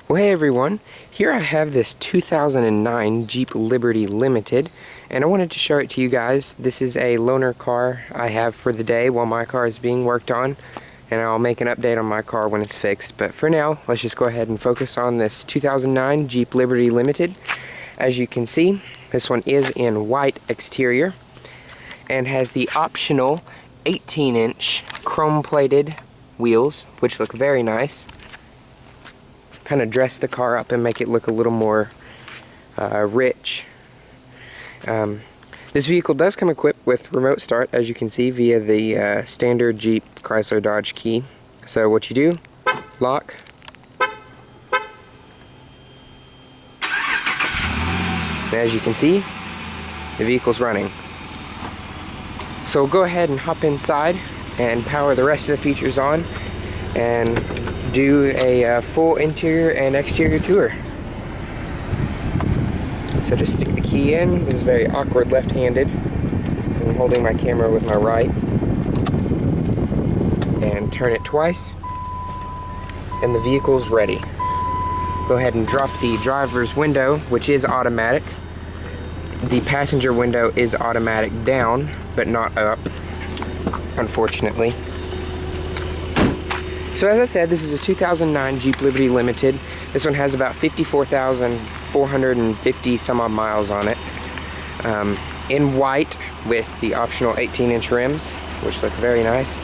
Well, hey everyone, here I have this 2009 Jeep Liberty Limited, and I wanted to show it to you guys. This is a loaner car I have for the day while my car is being worked on, and I'll make an update on my car when it's fixed. But for now, let's just go ahead and focus on this 2009 Jeep Liberty Limited. As you can see, this one is in white exterior and has the optional 18-inch chrome-plated wheels, which look very nice. Kind of dress the car up and make it look a little more rich. This vehicle does come equipped with remote start, as you can see, via the standard Jeep Chrysler Dodge key. So what you do, lock, and as you can see, the vehicle's running. So we'll go ahead and hop inside and power the rest of the features on and do a full interior and exterior tour. So just stick the key in. This is very awkward left-handed. I'm holding my camera with my right. And turn it twice. And the vehicle's ready. Go ahead and drop the driver's window, which is automatic. The passenger window is automatic down, but not up, unfortunately. So as I said, this is a 2009 Jeep Liberty Limited. This one has about 54,450 some odd miles on it. In white with the optional 18-inch rims, which look very nice.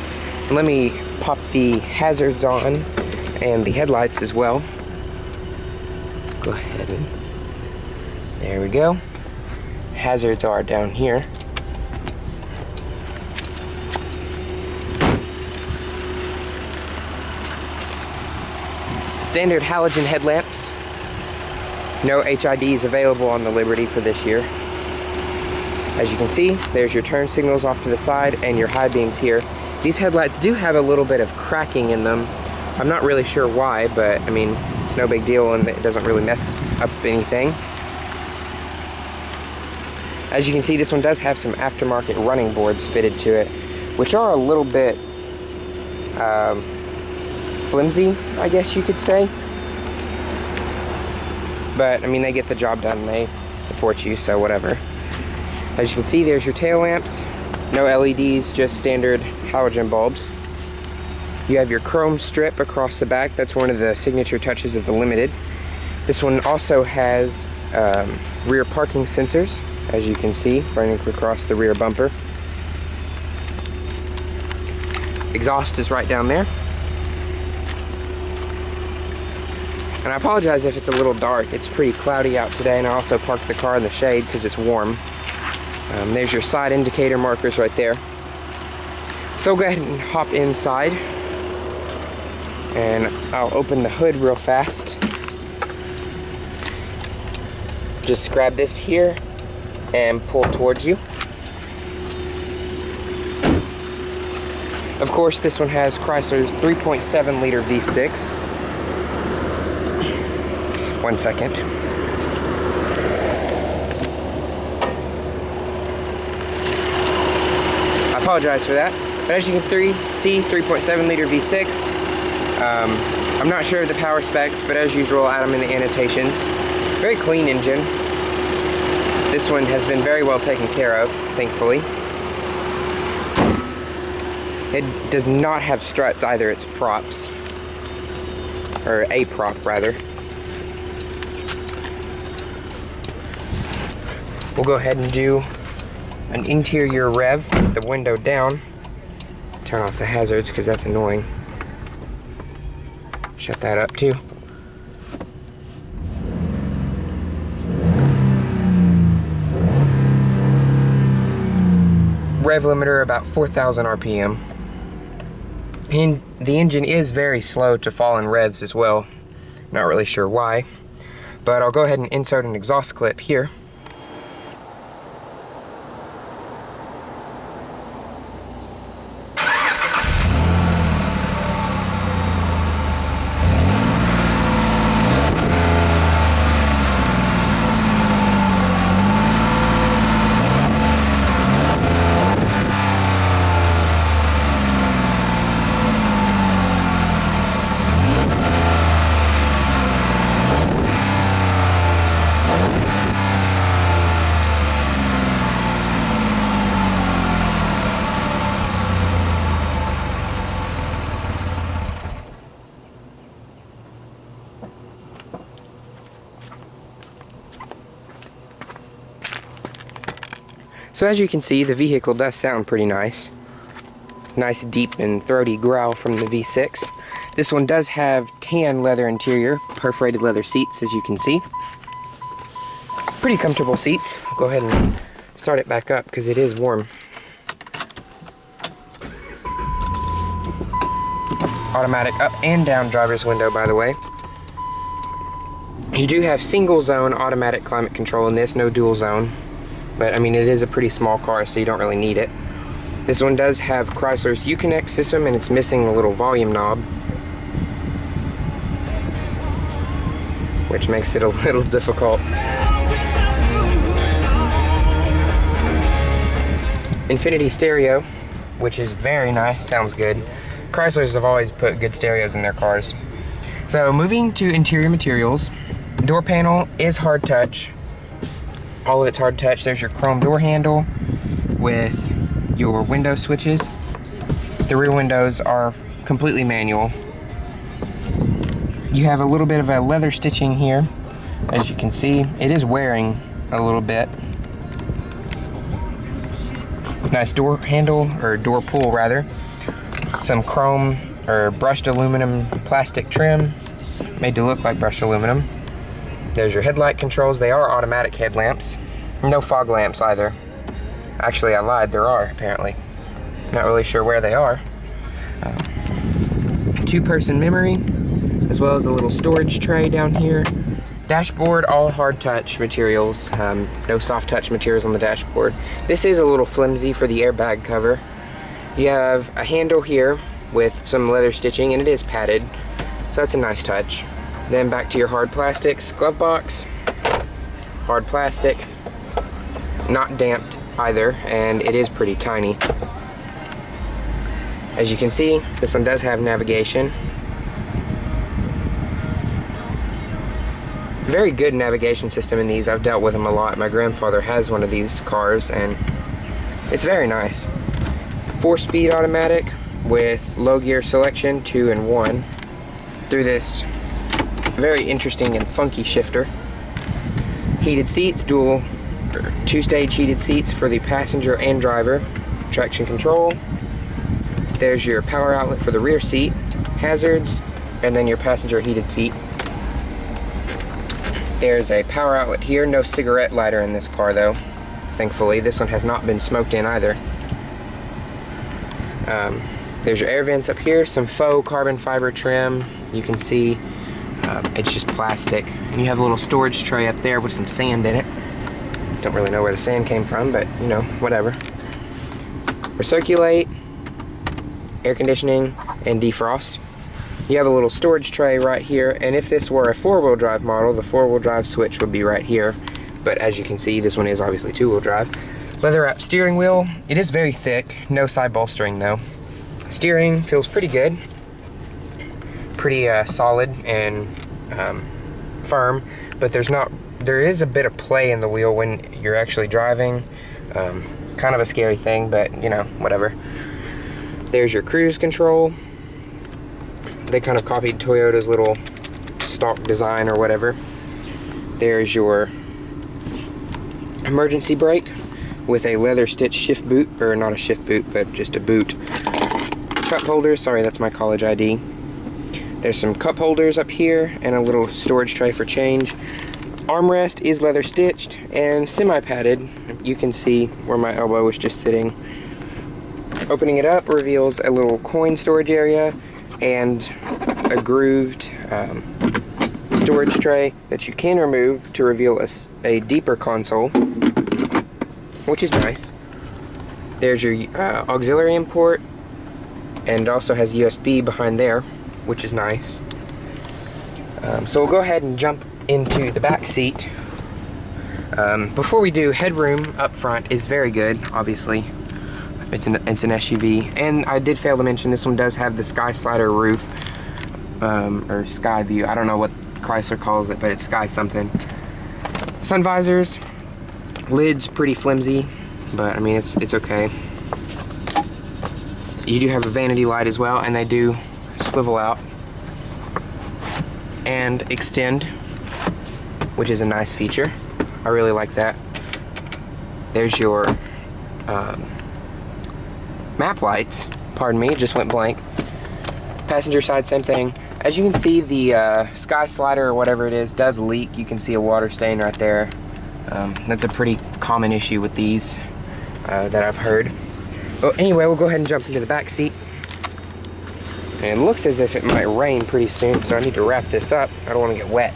And let me pop the hazards on and the headlights as well. Go ahead and there we go. Hazards are down here. Standard halogen headlamps. No HIDs available on the Liberty for this year. As you can see, there's your turn signals off to the side and your high beams here. These headlights do have a little bit of cracking in them. I'm not really sure why, but I mean, it's no big deal and it doesn't really mess up anything. As you can see, this one does have some aftermarket running boards fitted to it, which are a little bit flimsy, I guess you could say. But I mean, they get the job done, they support you, so whatever. As you can see, there's your tail lamps. No LEDs, just standard halogen bulbs. You have your chrome strip across the back. That's one of the signature touches of the Limited. This one also has rear parking sensors, as you can see, running across the rear bumper. Exhaust is right down there. And I apologize if it's a little dark. It's pretty cloudy out today, and I also parked the car in the shade because it's warm. There's your side indicator markers right there. So go ahead and hop inside, and I'll open the hood real fast. Just grab this here and pull towards you. Of course, this one has Chrysler's 3.7 liter V6. One second. I apologize for that. But as you can see, 3.7 liter V6. I'm not sure of the power specs, but as usual, I'll add them in the annotations. Very clean engine. This one has been very well taken care of, thankfully. It does not have struts either, it's props. Or a prop, rather. We'll go ahead and do an interior rev with the window down. Turn off the hazards because that's annoying. Shut that up too. Rev limiter about 4,000 RPM. And the engine is very slow to fall in revs as well. Not really sure why. But I'll go ahead and insert an exhaust clip here. So as you can see, the vehicle does sound pretty nice. Nice deep and throaty growl from the V6. This one does have tan leather interior, perforated leather seats, as you can see. Pretty comfortable seats. I'll go ahead and start it back up because it is warm. Automatic up and down driver's window, by the way. You do have single zone automatic climate control in this, no dual zone. But I mean, it is a pretty small car, so you don't really need it. This one does have Chrysler's Uconnect system, and it's missing the little volume knob, which makes it a little difficult. Infinity stereo, which is very nice, sounds good. Chryslers have always put good stereos in their cars. So moving to interior materials, door panel is hard touch. All of it's hard touch. There's your chrome door handle with your window switches. The rear windows are completely manual. You have a little bit of a leather stitching here. As you can see, it is wearing a little bit. Nice door handle, or door pull rather. Some chrome or brushed aluminum plastic trim, made to look like brushed aluminum. There's your headlight controls. They are automatic headlamps. No fog lamps either. Actually, I lied, there are apparently. Not really sure where they are. Two-person memory, as well as a little storage tray down here. Dashboard, all hard touch materials. No soft touch materials on the dashboard. This is a little flimsy for the airbag cover. You have a handle here with some leather stitching, and it is padded, so that's a nice touch. Then back to your hard plastics. Glove box, hard plastic, not damped either, and it is pretty tiny. As you can see, this one does have navigation. Very good navigation system in these. I've dealt with them a lot. My grandfather has one of these cars, and it's very nice. 4-speed automatic with low gear selection, 2 and 1, through this very interesting and funky shifter. Heated seats, dual 2-stage heated seats for the passenger and driver. Traction control. There's your power outlet for the rear seat, hazards, and then your passenger heated seat. There's a power outlet here. No cigarette lighter in this car though, thankfully. This one has not been smoked in either. There's your air vents up here, some faux carbon fiber trim. You can see it's just plastic. And you have a little storage tray up there with some sand in it. Don't really know where the sand came from, but you know, whatever. Recirculate, air conditioning, and defrost. You have a little storage tray right here, and if this were a 4-wheel drive model, the 4-wheel drive switch would be right here. But as you can see, this one is obviously 2-wheel drive. Leather wrap steering wheel. It is very thick, no side bolstering though. Steering feels pretty good. Pretty solid and firm, but there is a bit of play in the wheel when you're actually driving. Kind of a scary thing, but you know, whatever. There's your cruise control. They kind of copied Toyota's little stock design or whatever. There's your emergency brake with a leather stitch shift boot, or not a shift boot, but just a boot. Cup holders, sorry, that's my college ID. There's some cup holders up here and a little storage tray for change. Armrest is leather stitched and semi-padded. You can see where my elbow was just sitting. Opening it up reveals a little coin storage area and a grooved storage tray that you can remove to reveal a deeper console, which is nice. There's your auxiliary import, and also has USB behind there, which is nice. So we'll go ahead and jump into the back seat. Before we do, headroom up front is very good, obviously. It's an SUV, and I did fail to mention this one does have the sky slider roof, or sky view. I don't know what Chrysler calls it, but it's sky something. Sun visors, lids pretty flimsy, but I mean it's okay. You do have a vanity light as well, and they do swivel out and extend, which is a nice feature. I really like that. There's your map lights. Pardon me, it just went blank. Passenger side, same thing. As you can see, the sky slider or whatever it is does leak. You can see a water stain right there. That's a pretty common issue with these that I've heard. Well, anyway, we'll go ahead and jump into the back seat. And it looks as if it might rain pretty soon, so I need to wrap this up. I don't want to get wet.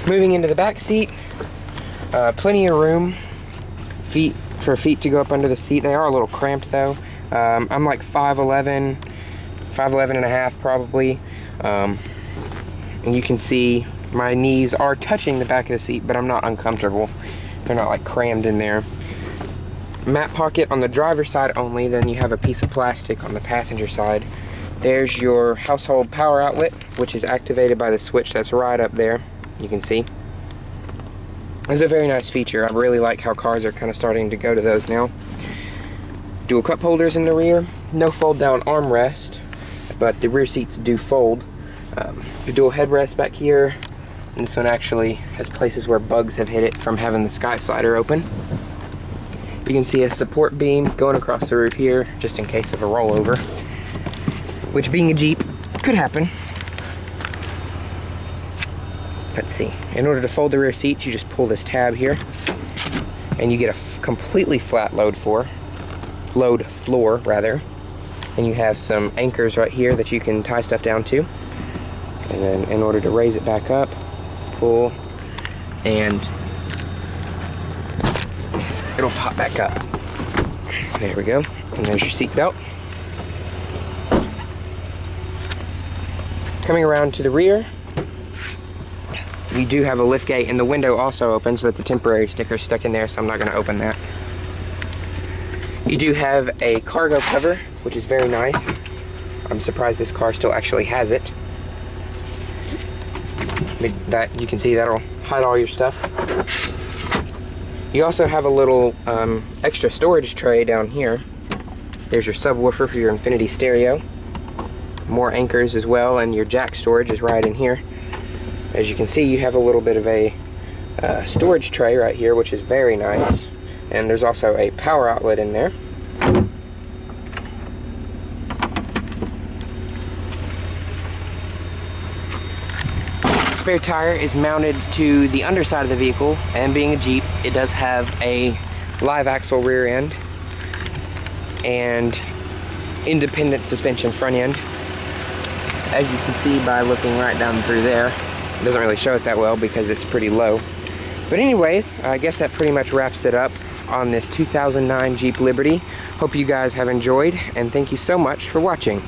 Moving into the back seat, plenty of room for feet to go up under the seat. They are a little cramped though. I'm like 5'11", 5'11 and a half probably. And you can see my knees are touching the back of the seat, but I'm not uncomfortable. They're not like crammed in there. Mat pocket on the driver's side only, then you have a piece of plastic on the passenger side. There's your household power outlet, which is activated by the switch that's right up there. You can see. It's a very nice feature. I really like how cars are kind of starting to go to those now. Dual cup holders in the rear. No fold down armrest, but the rear seats do fold. The dual headrest back here. And this one actually has places where bugs have hit it from having the sky slider open. You can see a support beam going across the roof here, just in case of a rollover, which being a Jeep could happen. Let's see. In order to fold the rear seats, you just pull this tab here, and you get a completely flat load floor, and you have some anchors right here that you can tie stuff down to. And then in order to raise it back up, pull, and it'll pop back up. There we go. And there's your seat belt. Coming around to the rear, you do have a lift gate, and the window also opens, but the temporary sticker is stuck in there, so I'm not going to open that. You do have a cargo cover, which is very nice. I'm surprised this car still actually has it. That you can see that'll hide all your stuff. You also have a little extra storage tray down here. There's your subwoofer for your infinity stereo. More anchors as well, and your jack storage is right in here. As you can see, you have a little bit of a storage tray right here, which is very nice. And there's also a power outlet in there. Spare tire is mounted to the underside of the vehicle, and being a Jeep, it does have a live axle rear end and independent suspension front end. As you can see by looking right down through there, it doesn't really show it that well because it's pretty low. But anyways, I guess that pretty much wraps it up on this 2009 Jeep Liberty. Hope you guys have enjoyed, and thank you so much for watching.